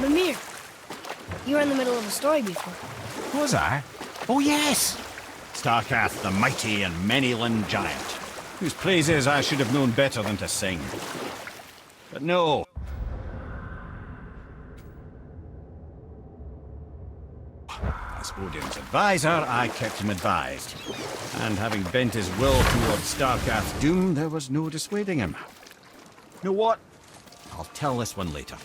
Mimir, you were in the middle of a story before. Was I? Oh yes! Starkath, the mighty and many-limbed giant, whose praises I should have known better than to sing. But no. As Odin's advisor, I kept him advised. And having bent his will towards Starkath's doom, there was no dissuading him. You know what? I'll tell this one later.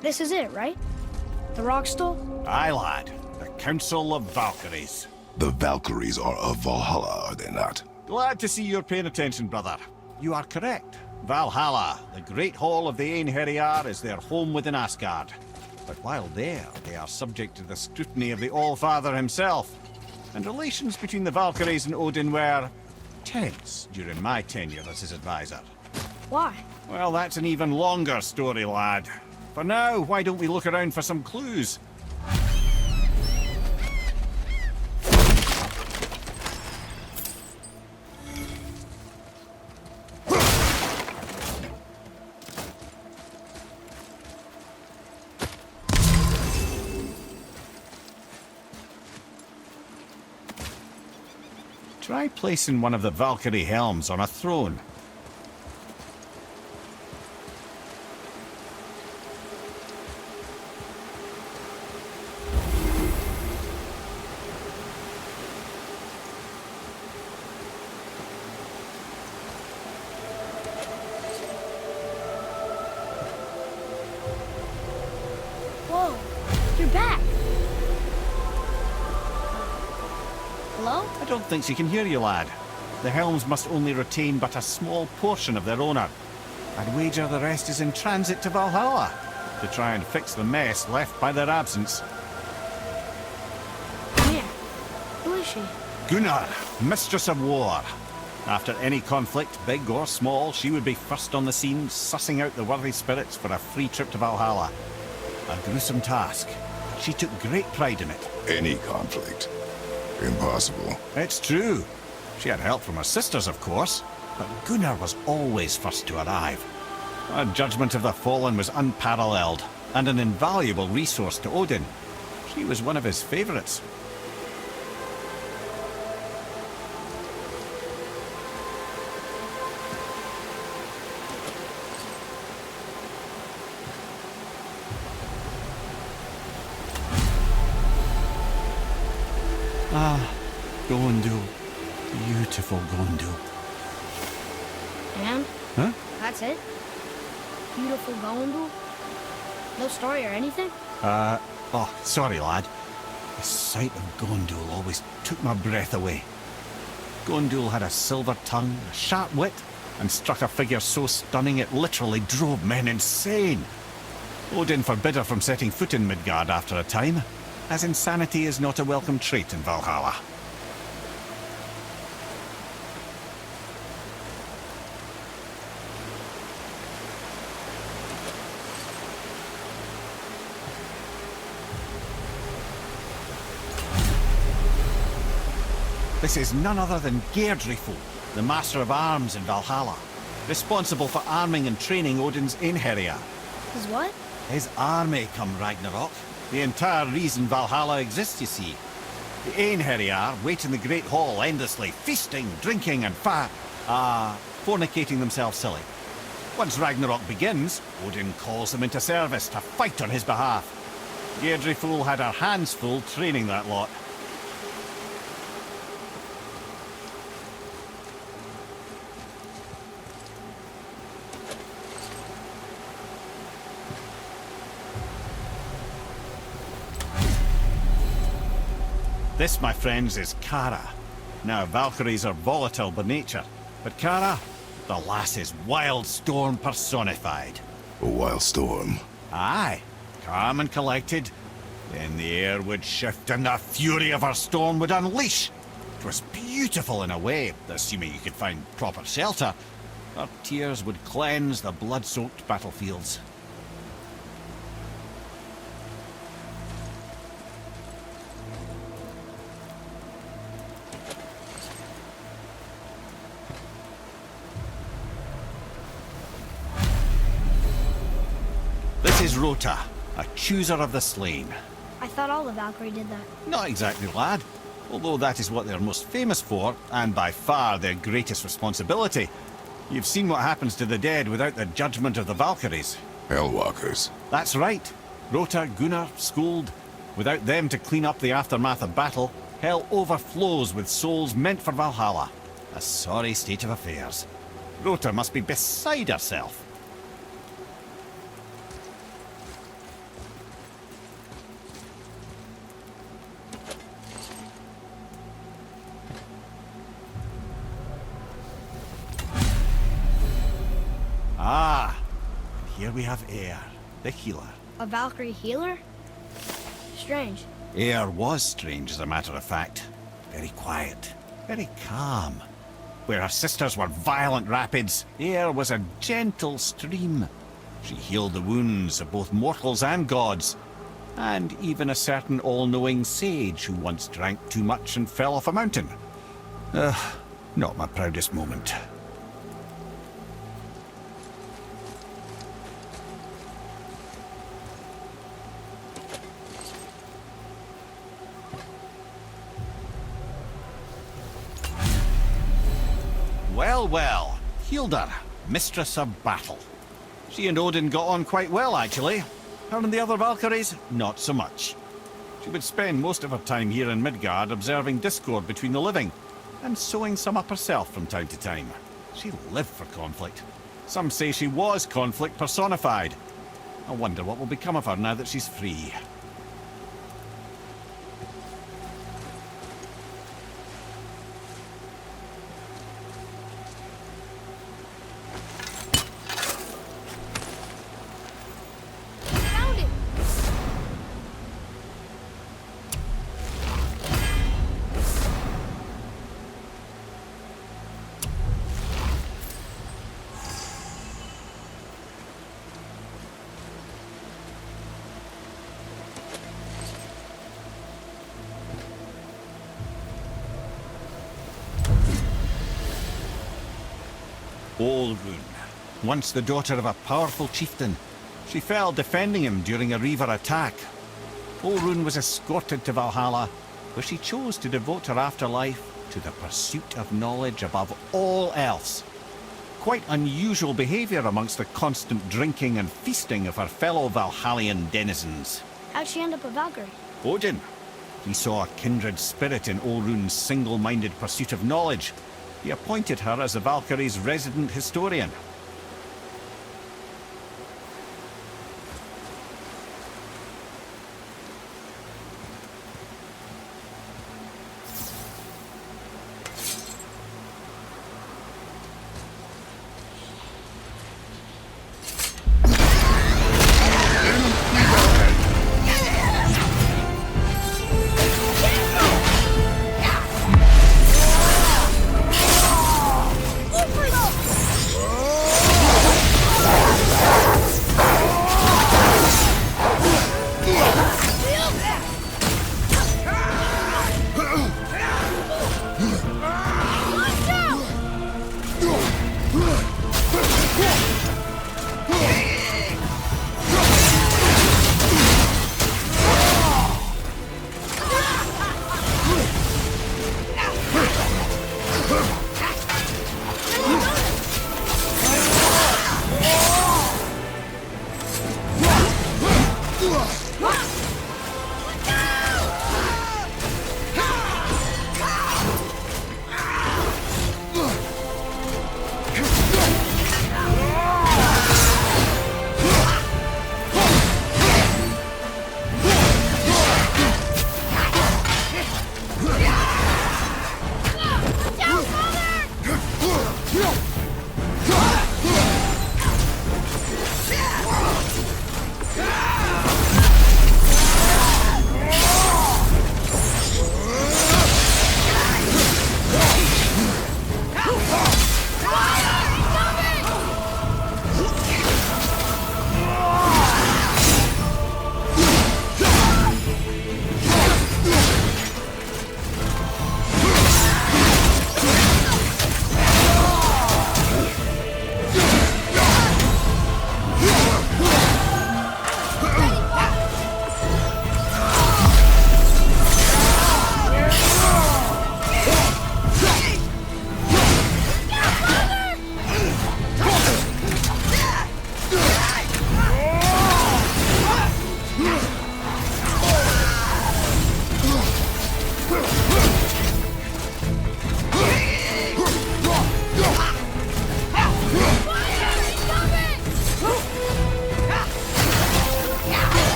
This is it, right? The rock stool? Aye, lad. The Council of Valkyries. The Valkyries are of Valhalla, are they not? Glad to see you're paying attention, brother. You are correct. Valhalla, the great hall of the Einherjar, is their home within Asgard. But while there, they are subject to the scrutiny of the Allfather himself. And relations between the Valkyries and Odin were tense during my tenure as his advisor. Why? Well, that's an even longer story, lad. For now, why don't we look around for some clues? Try placing one of the Valkyrie Helms on a throne. You're back. Hello? I don't think she can hear you, lad. The Helms must only retain but a small portion of their owner. I'd wager the rest is in transit to Valhalla to try and fix the mess left by their absence. Yeah. Who is she? Gunnr, mistress of war. After any conflict, big or small, she would be first on the scene, sussing out the worthy spirits for a free trip to Valhalla. A gruesome task. She took great pride in it. Any conflict. Impossible. It's true. She had help from her sisters, of course, but Gunnr was always first to arrive. Her judgment of the fallen was unparalleled, and an invaluable resource to Odin. She was one of his favorites. Ah, Gondul. Beautiful Gondul. And? Huh? That's it? Beautiful Gondul? No story or anything? Oh, sorry, lad. The sight of Gondul always took my breath away. Gondul had a silver tongue, a sharp wit, and struck a figure so stunning it literally drove men insane. Odin forbid her from setting foot in Midgard after a time, as insanity is not a welcome trait in Valhalla. This is none other than Geirdriful, the master of arms in Valhalla, responsible for arming and training Odin's Einherjar. His what? His army come Ragnarok. The entire reason Valhalla exists, you see. The Einherjar wait in the Great Hall endlessly, feasting, drinking, and fornicating themselves silly. Once Ragnarok begins, Odin calls them into service to fight on his behalf. Geirdriful had her hands full training that lot. This, my friends, is Cara. Now, Valkyries are volatile by nature, but Cara, the lass is wild storm personified. A wild storm. Aye, calm and collected. Then the air would shift and the fury of her storm would unleash. It was beautiful in a way, assuming you could find proper shelter. Her tears would cleanse the blood-soaked battlefields. This is Rota, a chooser of the slain. I thought all the Valkyrie did that. Not exactly, lad. Although that is what they're most famous for, and by far their greatest responsibility. You've seen what happens to the dead without the judgment of the Valkyries. Hellwalkers. That's right. Rota, Gunnr, Skuld. Without them to clean up the aftermath of battle, hell overflows with souls meant for Valhalla. A sorry state of affairs. Rota must be beside herself. Ah, and here we have Eir, the healer. A Valkyrie healer? Strange. Eir was strange, as a matter of fact. Very quiet, very calm. Where her sisters were violent rapids, Eir was a gentle stream. She healed the wounds of both mortals and gods, and even a certain all-knowing sage who once drank too much and fell off a mountain. Not my proudest moment. Well, Hildr, mistress of battle. She and Odin got on quite well, actually. Her and the other Valkyries, not so much. She would spend most of her time here in Midgard observing discord between the living, and sewing some up herself from time to time. She lived for conflict. Some say she was conflict personified. I wonder what will become of her now that she's free. Found it! Olrun, once the daughter of a powerful chieftain. She fell defending him during a Reaver attack. Olrun was escorted to Valhalla, where she chose to devote her afterlife to the pursuit of knowledge above all else. Quite unusual behavior amongst the constant drinking and feasting of her fellow Valhallian denizens. How'd she end up a Valkyrie? Odin. He saw a kindred spirit in Olrun's single-minded pursuit of knowledge. He appointed her as the Valkyrie's resident historian.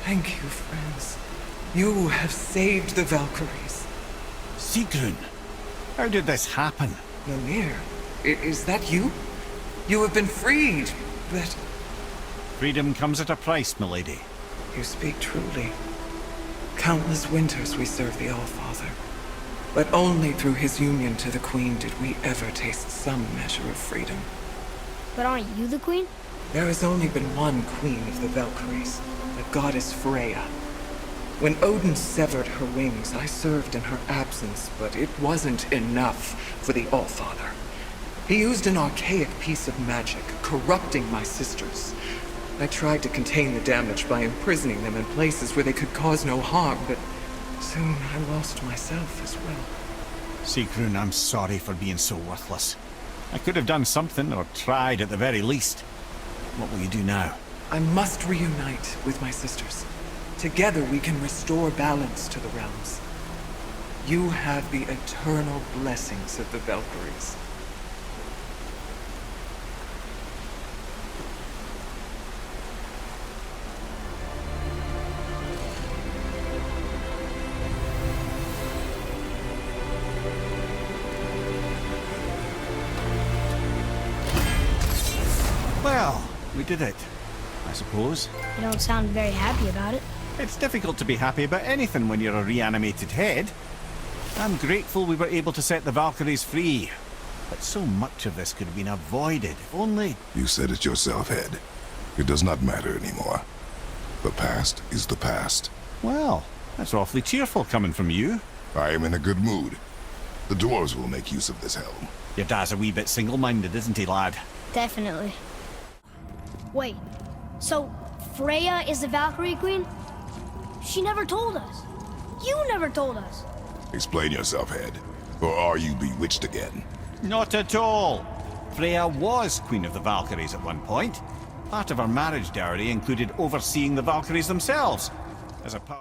Thank you, friends. You have saved the Valkyries. Sigrun, how did this happen? Mimir, is that you? You have been freed, but... Freedom comes at a price, milady. You speak truly. Countless winters we served the Allfather. But only through his union to the Queen did we ever taste some measure of freedom. But aren't you the queen? There has only been one Queen of the Valkyries, the goddess Freya. When Odin severed her wings, I served in her absence, but it wasn't enough for the Allfather. He used an archaic piece of magic, corrupting my sisters. I tried to contain the damage by imprisoning them in places where they could cause no harm, but soon I lost myself as well. Sigrun, I'm sorry for being so worthless. I could have done something, or tried at the very least. What will you do now? I must reunite with my sisters. Together we can restore balance to the realms. You have the eternal blessings of the Valkyries. Well, we did it, I suppose. You don't sound very happy about it. It's difficult to be happy about anything when you're a reanimated head. I'm grateful we were able to set the Valkyries free. But so much of this could have been avoided, if only... You said it yourself, Head. It does not matter anymore. The past is the past. Well, that's awfully cheerful coming from you. I am in a good mood. The dwarves will make use of this helm. Your dad's a wee bit single-minded, isn't he, lad? Definitely. Wait, so Freya is the Valkyrie Queen? She never told us. You never told us. Explain yourself, Head. Or are you bewitched again? Not at all. Freya was Queen of the Valkyries at one point. Part of her marriage dowry included overseeing the Valkyries themselves. As a part